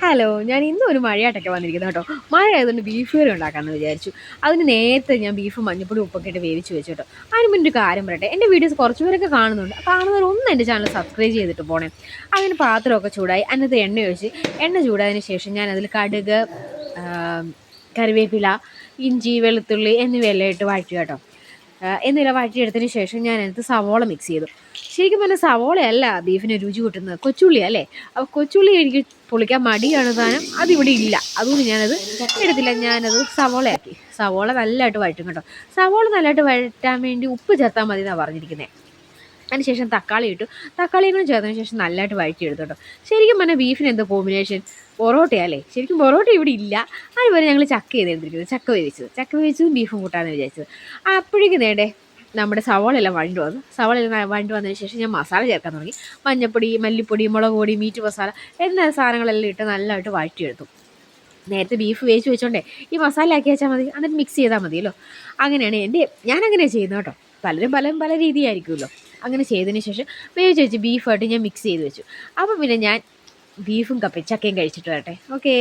Hello, ഞാൻ ഇന്നും ഒരു മഴയായിട്ടൊക്കെ വന്നിരിക്കുന്നത് കേട്ടോ. മഴ ആയതുകൊണ്ട് ബീഫ് കറി ഉണ്ടാക്കാമെന്ന് വിചാരിച്ചു. അതിന് നേരത്തെ ഞാൻ ബീഫ് മഞ്ഞപ്പൊടി ഉപ്പൊക്കെ ഇട്ട് വേവിച്ച് വെച്ചു കേട്ടോ. അതിന് മുന്നേ ഒരു കാര്യം പറയട്ടെ, എൻ്റെ വീഡിയോസ് കുറച്ച് പേരൊക്കെ കാണുന്നുണ്ട്. കാണുന്നവരൊന്നും എൻ്റെ ചാനൽ സബ്സ്ക്രൈബ് ചെയ്തിട്ട് പോണേ. അങ്ങനെ പാത്രമൊക്കെ ചൂടായി, അതിനകത്ത് എണ്ണ ഒഴിച്ച്, എണ്ണ ചൂടായതിന് ശേഷം ഞാൻ അതിൽ കടുക്, കറിവേപ്പില, ഇഞ്ചി, വെളുത്തുള്ളി എന്നിവയെല്ലാം ഇട്ട് വഴറ്റുക കേട്ടോ. എന്നിവ വഴറ്റിയെടുത്തതിന് ശേഷം ഞാൻ അതിനകത്ത് സവോള മിക്സ് ചെയ്തു. ശരിക്കും പറഞ്ഞാൽ സവോളയല്ല ബീഫിന് രുചി കൂട്ടുന്നത്, കൊച്ചുള്ളി അല്ലേ. അപ്പോൾ കൊച്ചുള്ളി എനിക്ക് പൊളിക്കാൻ മടിയാണ് താനും, അതിവിടെ ഇല്ല. അതുകൊണ്ട് ഞാനത് എടുത്തില്ല, ഞാനത് സവോളയാക്കി. സവോള നല്ലതായിട്ട് വഴറ്റും കേട്ടോ. സവോള നല്ലതായിട്ട് വഴറ്റാൻ വേണ്ടി ഉപ്പ് ചേർത്താൽ മതി എന്നാണ് പറഞ്ഞിരിക്കുന്നത്. അതിനുശേഷം തക്കാളി ഇട്ടു. തക്കാളിയും കൂടെ ചേർത്തതിന് ശേഷം നല്ലതായിട്ട് വഴറ്റിയെടുത്തു കേട്ടോ. ശരിക്കും പറഞ്ഞാൽ ബീഫിന് എന്തോ കോമ്പിനേഷൻ പൊറോട്ടയല്ലേ. ശരിക്കും പൊറോട്ട ഇവിടെ ഇല്ല. അതുപോലെ ഞങ്ങൾ ചക്ക ചെയ്തെടുത്തിരിക്കുന്നത്, ചക്ക വേവിച്ചതും ബീഫും കൂട്ടാമെന്ന് വിചാരിച്ചത്. അപ്പോഴേക്കും നേടെ നമ്മുടെ സവാളെല്ലാം വഴണ്ടു വന്നു. സവാളെല്ലാം വഴണ്ടു വന്നതിന് ശേഷം ഞാൻ മസാല ചേർക്കാൻ തുടങ്ങി. മഞ്ഞൾപ്പൊടി, മല്ലിപ്പൊടി, മുളക് പൊടി, മീറ്റ് മസാല എന്ന സാധനങ്ങളെല്ലാം ഇട്ട് നല്ലതായിട്ട് വഴറ്റിയെടുത്തു. നേരത്തെ ബീഫ് വേവിച്ച് വെച്ചോണ്ടേ ഈ മസാല ആക്കി വെച്ചാൽ മതി, എന്നിട്ട് മിക്സ് ചെയ്താൽ മതിയല്ലോ. അങ്ങനെയാണ് ഞാനങ്ങനെ ചെയ്യുന്നത് കേട്ടോ. പലരും പല രീതിയായിരിക്കുമല്ലോ. അങ്ങനെ ചെയ്തതിന് ശേഷം വേവിച്ച് വെച്ച് ബീഫായിട്ട് ഞാൻ മിക്സ് ചെയ്ത് വെച്ചു. അപ്പം പിന്നെ ഞാൻ ബീഫും ചക്കയും കഴിച്ചിട്ട് വരട്ടെ. ഓക്കേ.